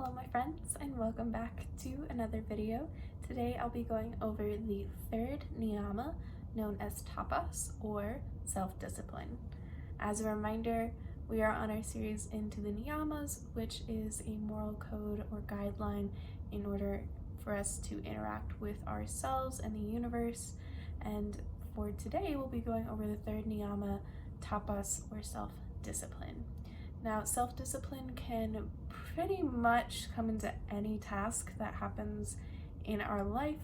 Hello my friends, and welcome back to another video. Today I'll be going over the third Niyama, known as Tapas, or self-discipline. As a reminder, we are on our series into the Niyamas, which is a moral code or guideline in order for us to interact with ourselves and the universe. And for today, we'll be going over the third Niyama, Tapas, or self-discipline. Now, self-discipline can pretty much come into any task that happens in our life.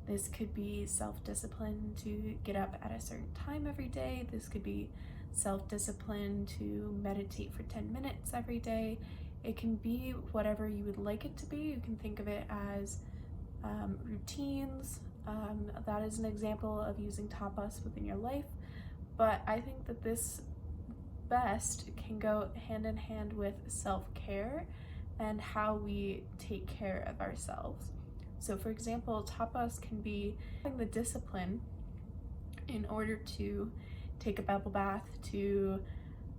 This could be self-discipline to get up at a certain time every day. This could be self-discipline to meditate for 10 minutes every day. It can be whatever you would like it to be. You can think of it as routines. That is an example of using tapas within your life. But I think that this best can go hand in hand with self-care and how we take care of ourselves. So for example, tapas can be having the discipline in order to take a bubble bath, to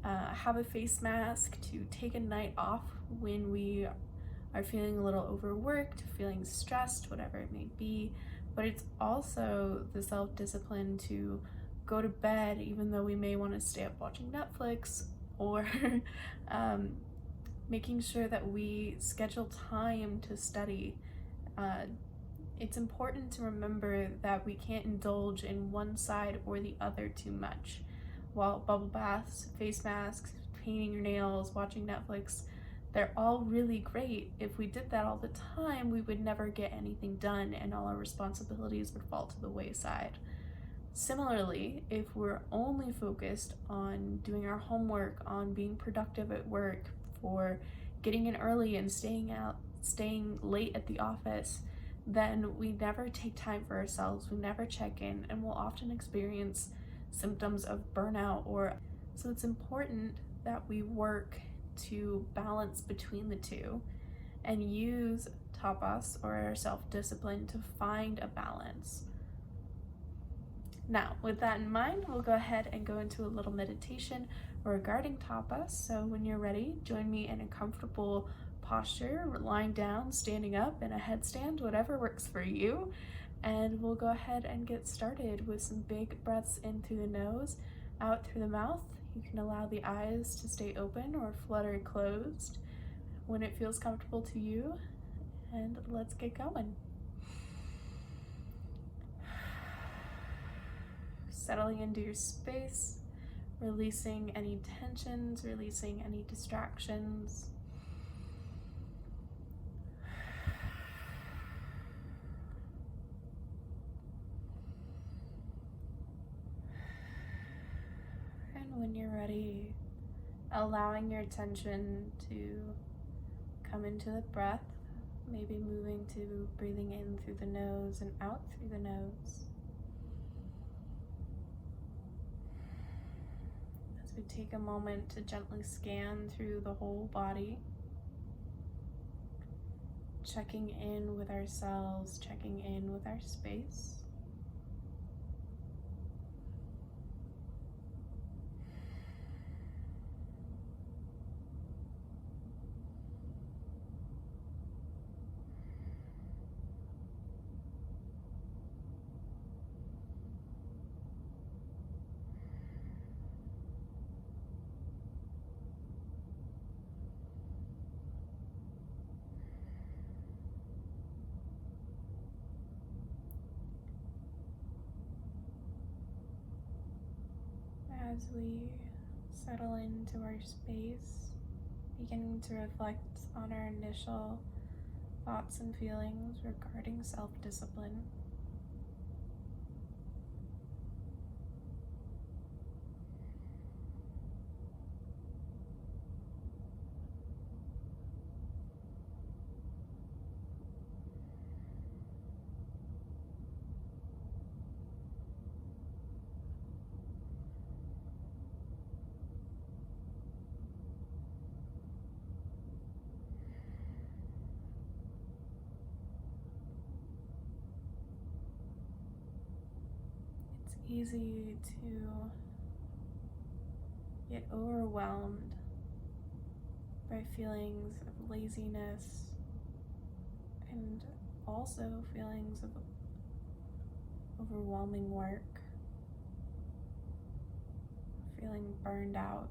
have a face mask, to take a night off when we are feeling a little overworked, feeling stressed, whatever it may be. But it's also the self-discipline to go to bed even though we may want to stay up watching Netflix, or making sure that we schedule time to study. It's important to remember that we can't indulge in one side or the other too much. While bubble baths, face masks, painting your nails, watching Netflix, they're all really great. If we did that all the time, we would never get anything done and all our responsibilities would fall to the wayside. Similarly, if we're only focused on doing our homework, on being productive at work, for getting in early and staying late at the office, then we never take time for ourselves, we never check in, and we'll often experience symptoms of burnout. So it's important that we work to balance between the two and use tapas, or our self-discipline, to find a balance. Now, with that in mind, we'll go ahead and go into a little meditation regarding tapas. So when you're ready, join me in a comfortable posture, lying down, standing up, in a headstand, whatever works for you. And we'll go ahead and get started with some big breaths in through the nose, out through the mouth. You can allow the eyes to stay open or flutter closed when it feels comfortable to you. And let's get going. Settling into your space, releasing any tensions, releasing any distractions. And when you're ready, allowing your attention to come into the breath, maybe moving to breathing in through the nose and out through the nose. We take a moment to gently scan through the whole body, checking in with ourselves, checking in with our space. As we settle into our space, beginning to reflect on our initial thoughts and feelings regarding self-discipline. Easy to get overwhelmed by feelings of laziness, and also feelings of overwhelming work, feeling burned out,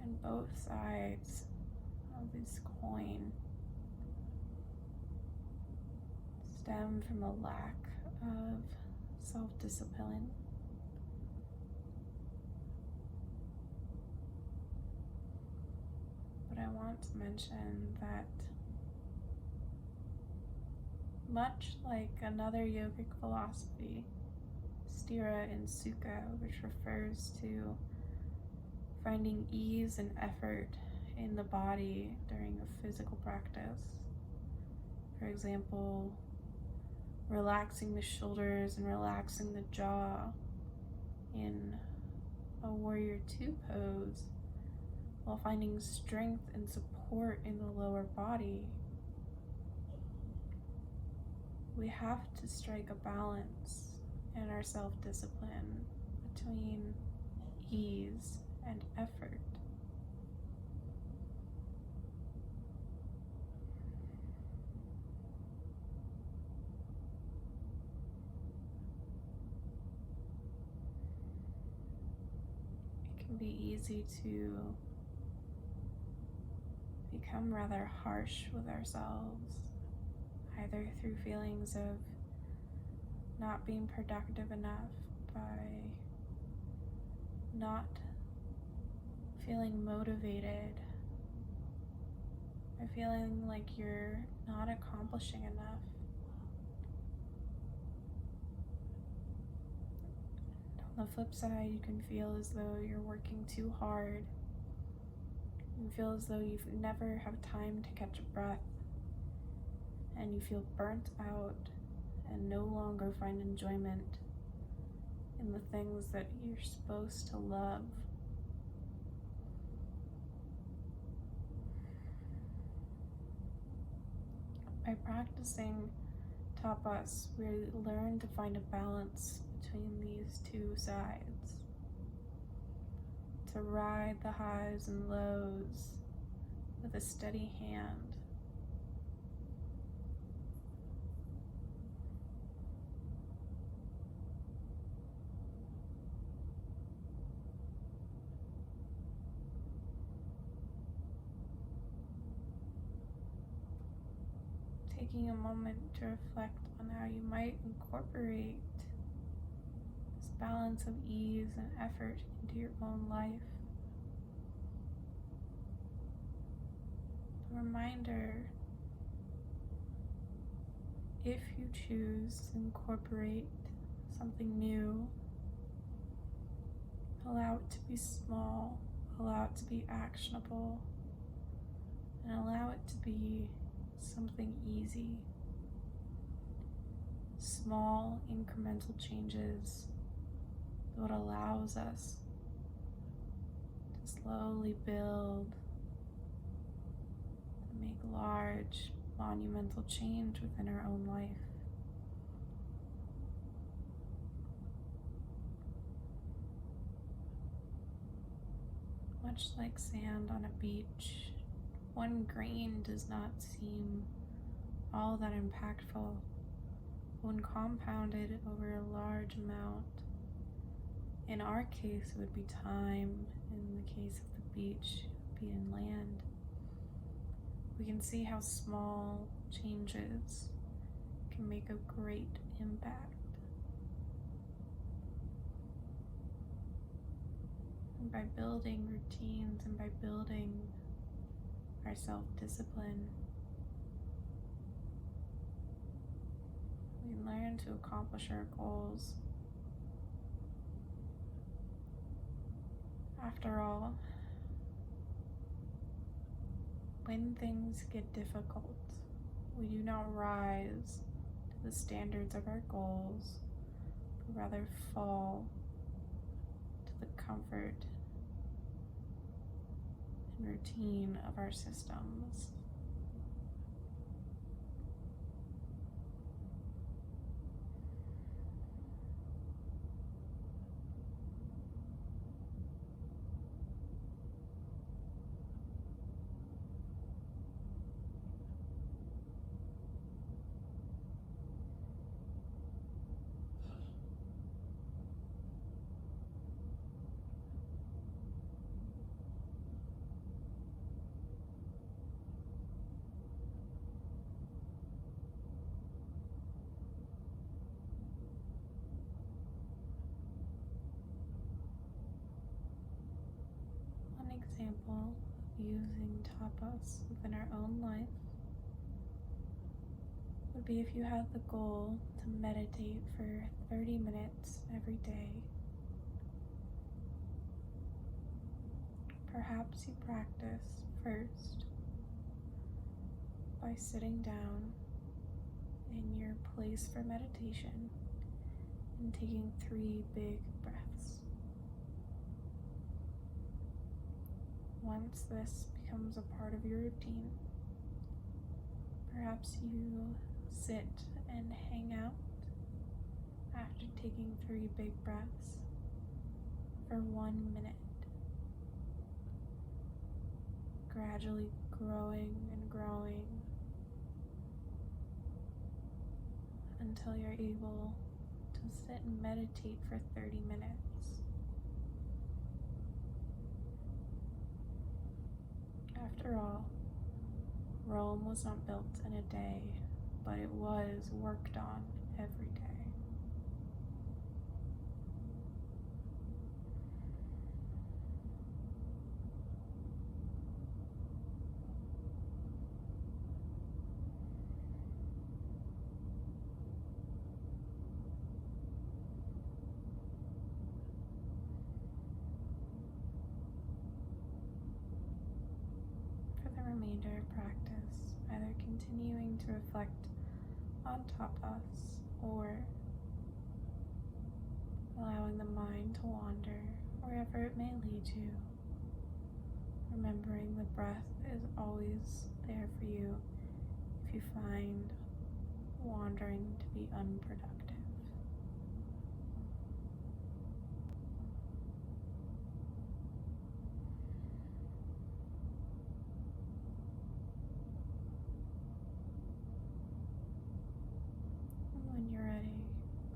and both sides of this coin stem from a lack of self-discipline. But I want to mention that much like another yogic philosophy, Stira and Sukha, which refers to finding ease and effort in the body during a physical practice. For example, relaxing the shoulders and relaxing the jaw in a warrior two pose, while finding strength and support in the lower body. We have to strike a balance in our self-discipline between ease and effort. It can be easy to become rather harsh with ourselves, either through feelings of not being productive enough, by not feeling motivated, by feeling like you're not accomplishing enough. On the flip side, you can feel as though you're working too hard. You feel as though you never have time to catch a breath, and you feel burnt out and no longer find enjoyment in the things that you're supposed to love. By practicing Tapas, we learn to find a balance between these two sides, to ride the highs and lows with a steady hand. Taking a moment to reflect on how you might incorporate this balance of ease and effort into your own life. A reminder, if you choose to incorporate something new, allow it to be small, allow it to be actionable, and allow it to be something easy. Small incremental changes that allows us to slowly build and make large monumental change within our own life. Much like sand on a beach, one grain does not seem all that impactful. When compounded over a large amount, in our case it would be time, in the case of the beach, it would be in land. We can see how small changes can make a great impact. And by building routines and by building our self-discipline, we learn to accomplish our goals. After all, when things get difficult, we do not rise to the standards of our goals, but rather fall to the comfort and routine of our systems. example of using tapas within our own life would be if you had the goal to meditate for 30 minutes every day. Perhaps you practice first by sitting down in your place for meditation and taking 3 big breaths. Once this becomes a part of your routine, perhaps you sit and hang out after taking 3 big breaths for 1 minute, gradually growing and growing until you're able to sit and meditate for 30 minutes. After all, Rome was not built in a day, but it was worked on every day. For the remainder of practice, either continuing to reflect on tapas or allowing the mind to wander wherever it may lead you, remembering the breath is always there for you if you find wandering to be unproductive. When you're ready,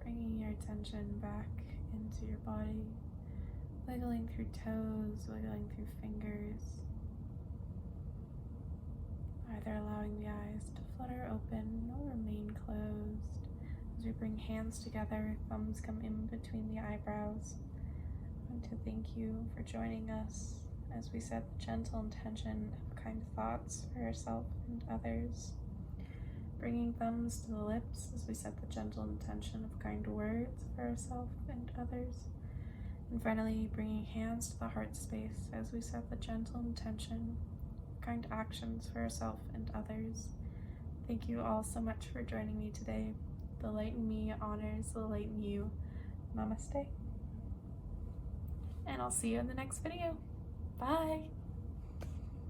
bringing your attention back into your body, wiggling through toes, wiggling through fingers, either allowing the eyes to flutter open or remain closed. As we bring hands together, thumbs come in between the eyebrows. I want to thank you for joining us as we set the gentle intention of kind thoughts for yourself and others. Bringing thumbs to the lips as we set the gentle intention of kind words for ourselves and others. And finally, bringing hands to the heart space as we set the gentle intention of kind actions for ourselves and others. Thank you all so much for joining me today. The light in me honors the light in you. Namaste. And I'll see you in the next video. Bye.